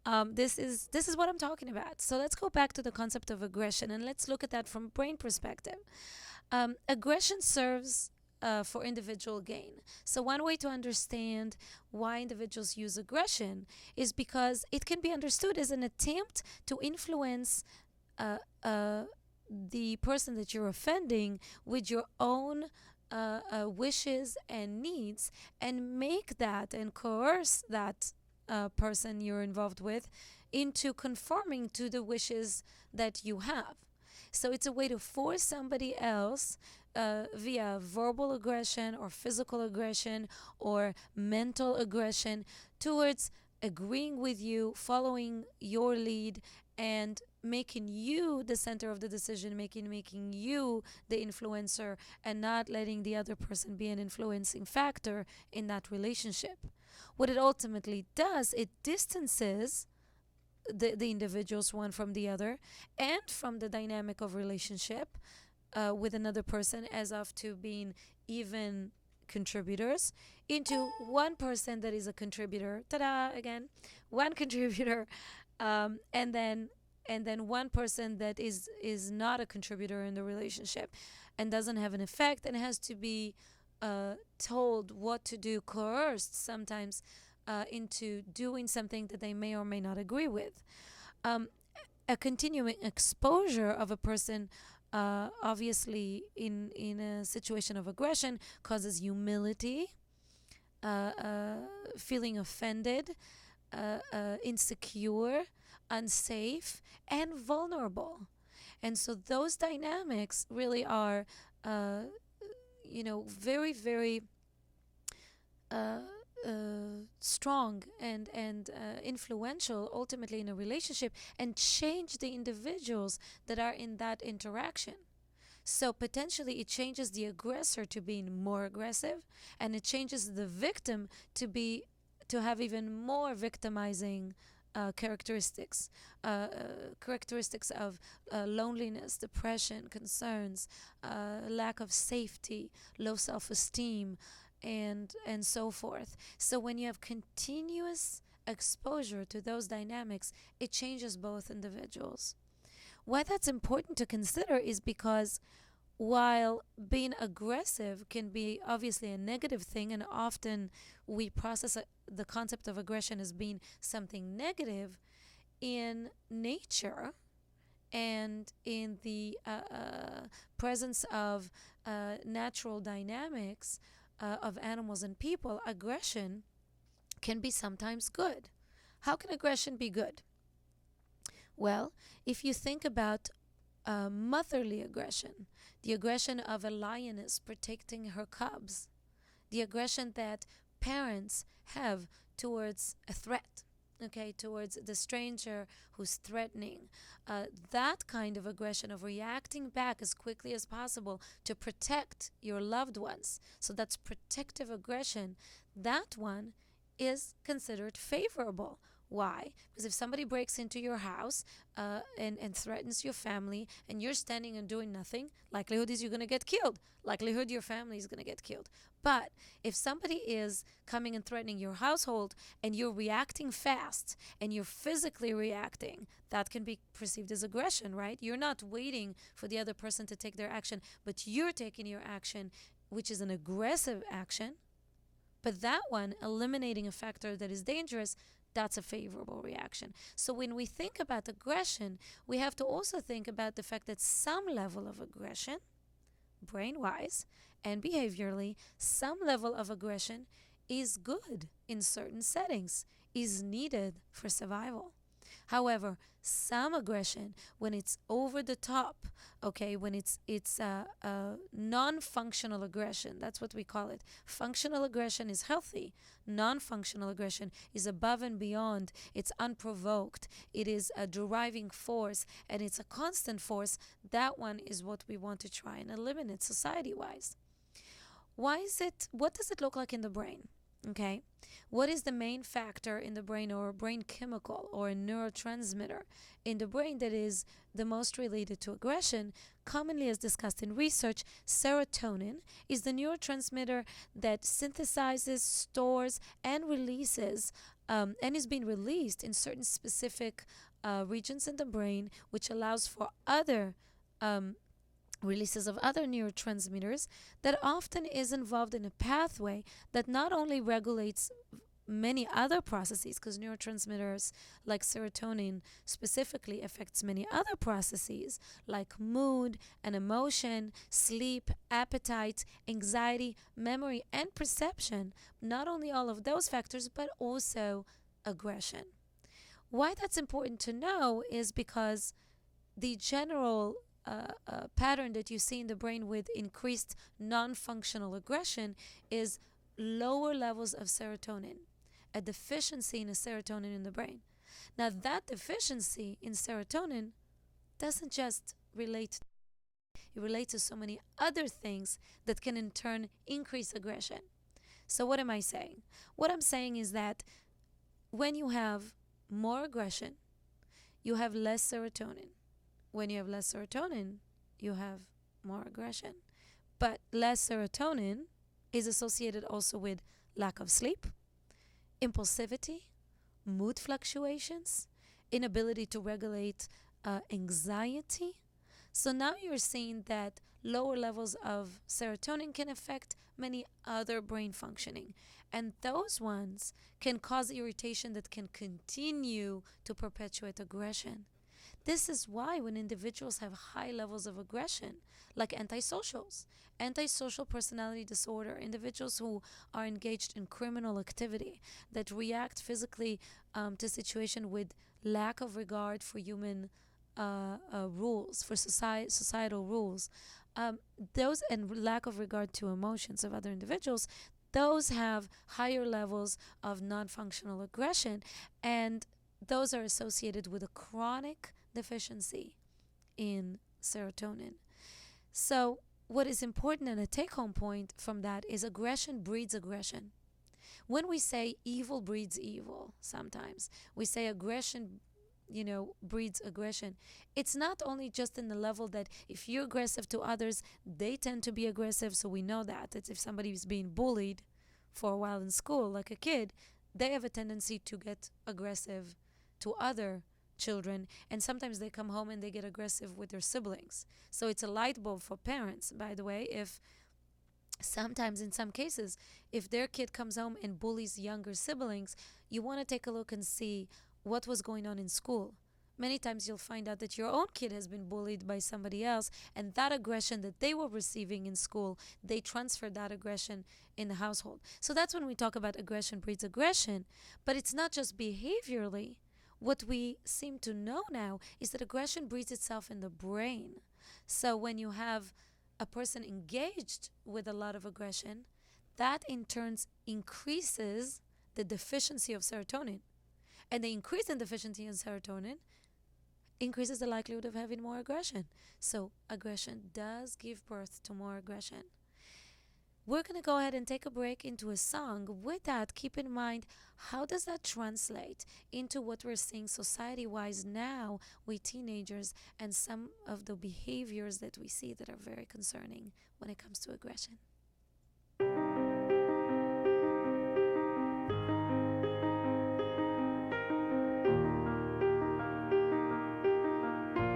This is what I'm talking about. So let's go back to the concept of aggression and let's look at that from brain perspective. Aggression serves for individual gain. So one way to understand why individuals use aggression is because it can be understood as an attempt to influence uh, uh, the person that you're offending with your own wishes and needs, and make that and coerce that person you're involved with into conforming to the wishes that you have. So it's a way to force somebody else via verbal aggression or physical aggression or mental aggression towards agreeing with you, following your lead, and making you the center of the decision making you the influencer, and not letting the other person be an influencing factor in that relationship. What it ultimately does, it distances the individuals one from the other and from the dynamic of relationship with another person, as of to being even contributors, into one person that is a contributor. Ta-da! Again, one contributor, and then one person that is not a contributor in the relationship and doesn't have an effect and has to be told what to do, coerced sometimes into doing something that they may or may not agree with. Um, a continuing exposure of a person, obviously in a situation of aggression, causes humility, feeling offended, insecure, unsafe, and vulnerable. And so those dynamics really are, uh, very, very uh, strong and influential ultimately in a relationship, and change the individuals that are in that interaction. So potentially it changes the aggressor to being more aggressive, and it changes the victim to have even more victimizing characteristics of loneliness, depression, concerns, lack of safety, low self-esteem, and so forth. So when you have continuous exposure to those dynamics, it changes both individuals. Why that's important to consider is because while being aggressive can be obviously a negative thing, and often we process the concept of aggression as being something negative, in nature and in the presence of natural dynamics of animals and people, aggression can be sometimes good. How can aggression be good? Well, if you think about motherly aggression, the aggression of a lioness protecting her cubs, the aggression that parents have towards a threat, okay, towards the stranger who's threatening, that kind of aggression of reacting back as quickly as possible to protect your loved ones. So that's protective aggression. That one is considered favorable. Why? Because if somebody breaks into your house and threatens your family, and you're standing and doing nothing, likelihood is you're going to get killed. Likelihood your family is going to get killed. But if somebody is coming and threatening your household, and you're reacting fast and you're physically reacting, that can be perceived as aggression, right? You're not waiting for the other person to take their action, but you're taking your action, which is an aggressive action. But that one, eliminating a factor that is dangerous, that's a favorable reaction. So when we think about aggression, we have to also think about the fact that some level of aggression, brain wise and behaviorally, some level of aggression is good in certain settings, is needed for survival. However, some aggression, when it's over the top, okay, when it's non-functional aggression, that's what we call it. Functional aggression is healthy. Non-functional aggression is above and beyond. It's unprovoked. It is a driving force, and it's a constant force. That one is what we want to try and eliminate society-wise. Why is it? What does it look like in the brain? Okay. What is the main factor in the brain, or a brain chemical or a neurotransmitter in the brain, that is the most related to aggression? Commonly, as discussed in research, serotonin is the neurotransmitter that synthesizes, stores, and releases and is being released in certain specific regions in the brain, which allows for other um, releases of other neurotransmitters that often is involved in a pathway that not only regulates many other processes, because neurotransmitters like serotonin specifically affects many other processes like mood and emotion, sleep, appetite, anxiety, memory, and perception. Not only all of those factors, but also aggression. Why that's important to know is because the general pattern that you see in the brain with increased non functional aggression is lower levels of serotonin, a deficiency in a serotonin in the brain. Now, that deficiency in serotonin doesn't just relate, it relates to so many other things that can in turn increase aggression. So, what am I saying? What I'm saying is that when you have more aggression, you have less serotonin. When you have less serotonin, you have more aggression. But less serotonin is associated also with lack of sleep, impulsivity, mood fluctuations, inability to regulate anxiety. So now you're seeing that lower levels of serotonin can affect many other brain functioning. And those ones can cause irritation that can continue to perpetuate aggression. This is why when individuals have high levels of aggression, like antisocials, antisocial personality disorder, individuals who are engaged in criminal activity that react physically to situation with lack of regard for human rules, for societal rules, those and lack of regard to emotions of other individuals, those have higher levels of non-functional aggression, and those are associated with a chronic deficiency in serotonin. So, what is important and a take home point from that is aggression breeds aggression. When we say evil breeds evil, sometimes we say aggression, breeds aggression. It's not only just in the level that if you're aggressive to others, they tend to be aggressive. So we know that. It's if somebody is being bullied for a while in school, like a kid, they have a tendency to get aggressive to other children, and sometimes they come home and they get aggressive with their siblings. So it's a light bulb for parents, by the way, if sometimes in some cases if their kid comes home and bullies younger siblings, you want to take a look and see what was going on in school. Many times you'll find out that your own kid has been bullied by somebody else, and that aggression that they were receiving in school, they transferred that aggression in the household. So that's when we talk about aggression breeds aggression, but it's not just behaviorally. What we seem to know now is that aggression breeds itself in the brain. So when you have a person engaged with a lot of aggression, that in turn increases the deficiency of serotonin. And the increase in deficiency in serotonin increases the likelihood of having more aggression. So aggression does give birth to more aggression. We're going to go ahead and take a break into a song. With that, keep in mind, how does that translate into what we're seeing society-wise now with teenagers and some of the behaviors that we see that are very concerning when it comes to aggression?